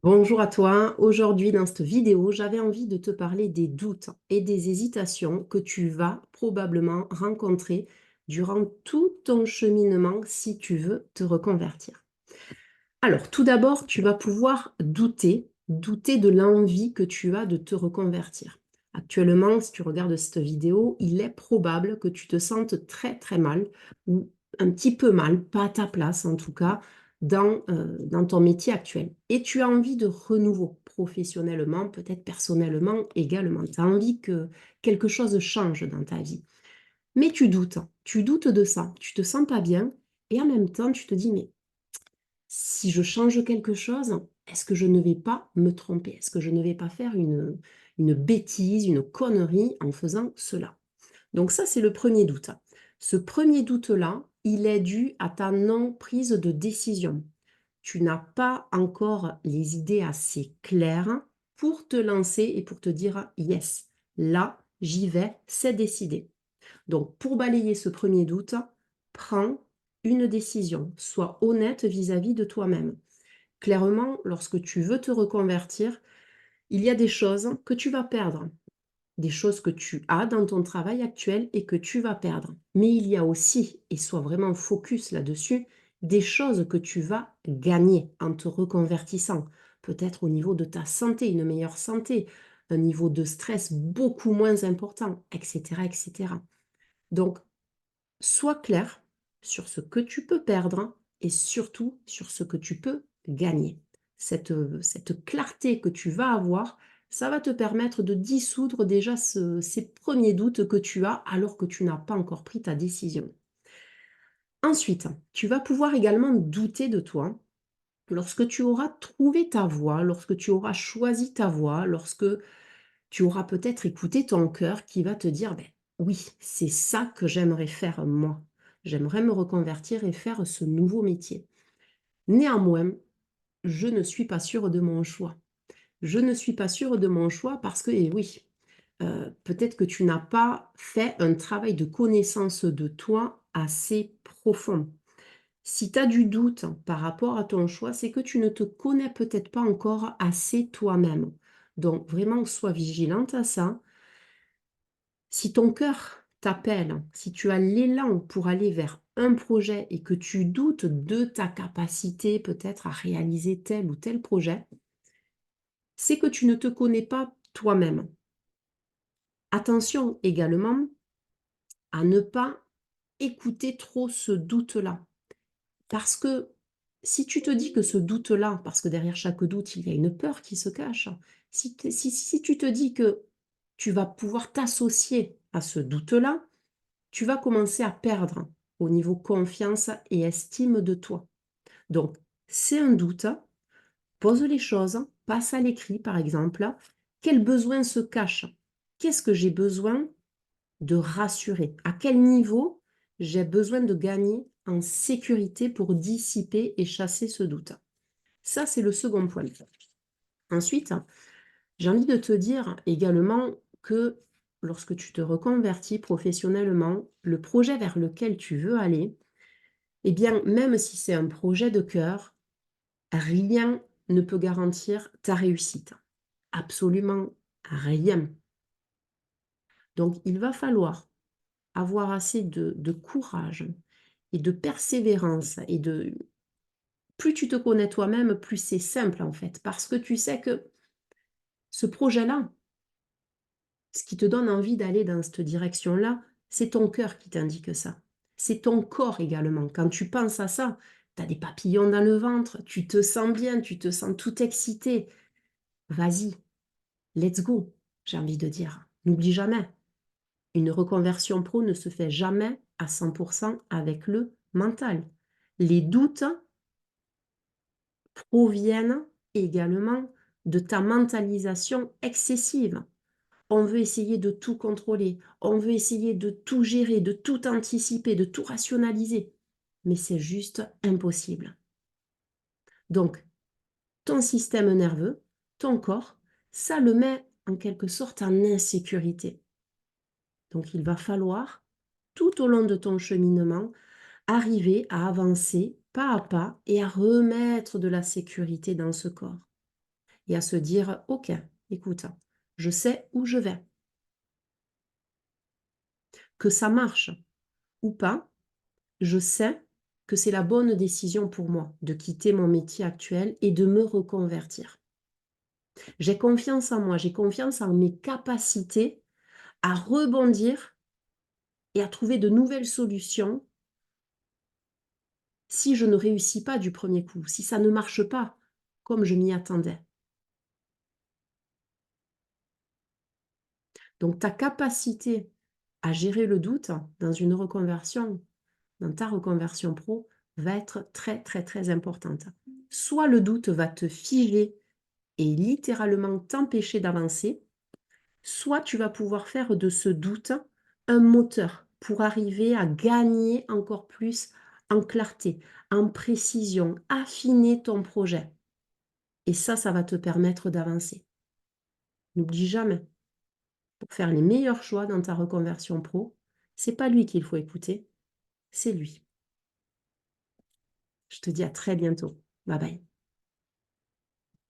Bonjour à toi. Aujourd'hui, dans cette vidéo, j'avais envie de te parler des doutes et des hésitations que tu vas probablement rencontrer durant tout ton cheminement si tu veux te reconvertir. Alors, tout d'abord, tu vas pouvoir douter de l'envie que tu as de te reconvertir. Actuellement, si tu regardes cette vidéo, il est probable que tu te sentes très très mal ou un petit peu mal, pas à ta place en tout cas, dans ton métier actuel. Et tu as envie de renouveau, professionnellement, peut-être personnellement également. Tu as envie que quelque chose change dans ta vie. Mais tu doutes de ça, tu te sens pas bien et en même temps, tu te dis, mais si je change quelque chose, est-ce que je ne vais pas me tromper? Est-ce que je ne vais pas faire une bêtise, une connerie en faisant cela? Donc ça, c'est le premier doute. Ce premier doute-là, il est dû à ta non-prise de décision. Tu n'as pas encore les idées assez claires pour te lancer et pour te dire yes, là, j'y vais, c'est décidé. Donc, pour balayer ce premier doute, prends une décision. Sois honnête vis-à-vis de toi-même. Clairement, lorsque tu veux te reconvertir, il y a des choses que tu vas perdre, des choses que tu as dans ton travail actuel et que tu vas perdre. Mais il y a aussi, et sois vraiment focus là-dessus, des choses que tu vas gagner en te reconvertissant. Peut-être au niveau de ta santé, une meilleure santé, un niveau de stress beaucoup moins important, etc., etc. Donc, sois clair sur ce que tu peux perdre et surtout sur ce que tu peux gagner. Cette clarté que tu vas avoir, ça va te permettre de dissoudre déjà ces premiers doutes que tu as alors que tu n'as pas encore pris ta décision. Ensuite, tu vas pouvoir également douter de toi lorsque tu auras trouvé ta voie, lorsque tu auras choisi ta voie, lorsque tu auras peut-être écouté ton cœur qui va te dire, ben, oui, c'est ça que j'aimerais faire moi. J'aimerais me reconvertir et faire ce nouveau métier. Néanmoins, je ne suis pas sûre de mon choix. Je ne suis pas sûre de mon choix parce que, et oui, peut-être que tu n'as pas fait un travail de connaissance de toi assez profond. Si tu as du doute par rapport à ton choix, c'est que tu ne te connais peut-être pas encore assez toi-même. Donc vraiment, sois vigilante à ça. Si ton cœur t'appelle, si tu as l'élan pour aller vers un projet et que tu doutes de ta capacité peut-être à réaliser tel ou tel projet, c'est que tu ne te connais pas toi-même. Attention également à ne pas écouter trop ce doute-là. Parce que si tu te dis que ce doute-là, parce que derrière chaque doute, il y a une peur qui se cache, si tu te dis que tu vas pouvoir t'associer à ce doute-là, tu vas commencer à perdre au niveau confiance et estime de toi. Donc, c'est un doute, pose les choses, passe à l'écrit par exemple. Quel besoin se cache? Qu'est-ce que j'ai besoin de rassurer? À quel niveau j'ai besoin de gagner en sécurité pour dissiper et chasser ce doute? Ça, c'est le second point. Ensuite, j'ai envie de te dire également que lorsque tu te reconvertis professionnellement, le projet vers lequel tu veux aller, eh bien, même si c'est un projet de cœur, rien ne peut garantir ta réussite. Absolument rien. Donc, il va falloir avoir assez de courage et de persévérance et de... Plus tu te connais toi-même, plus c'est simple en fait, parce que tu sais que ce projet-là, ce qui te donne envie d'aller dans cette direction-là, c'est ton cœur qui t'indique ça. C'est ton corps également. Quand tu penses à ça, tu as des papillons dans le ventre, tu te sens bien, tu te sens tout excité. Vas-y, let's go, j'ai envie de dire. N'oublie jamais, une reconversion pro ne se fait jamais à 100% avec le mental. Les doutes proviennent également de ta mentalisation excessive. On veut essayer de tout contrôler, on veut essayer de tout gérer, de tout anticiper, de tout rationaliser. Mais c'est juste impossible. Donc, ton système nerveux, ton corps, ça le met en quelque sorte en insécurité. Donc, il va falloir, tout au long de ton cheminement, arriver à avancer pas à pas et à remettre de la sécurité dans ce corps. et à se dire: «OK, écoute, je sais où je vais». Que ça marche ou pas, je sais que c'est la bonne décision pour moi de quitter mon métier actuel et de me reconvertir. J'ai confiance en moi, j'ai confiance en mes capacités à rebondir et à trouver de nouvelles solutions si je ne réussis pas du premier coup, si ça ne marche pas comme je m'y attendais. Donc ta capacité à gérer le doute dans une reconversion, dans ta reconversion pro, va être très, très, très importante. Soit le doute va te figer et littéralement t'empêcher d'avancer, soit tu vas pouvoir faire de ce doute un moteur pour arriver à gagner encore plus en clarté, en précision, affiner ton projet. Et ça va te permettre d'avancer. N'oublie jamais, pour faire les meilleurs choix dans ta reconversion pro, c'est pas lui qu'il faut écouter, c'est lui. Je te dis à très bientôt. Bye bye.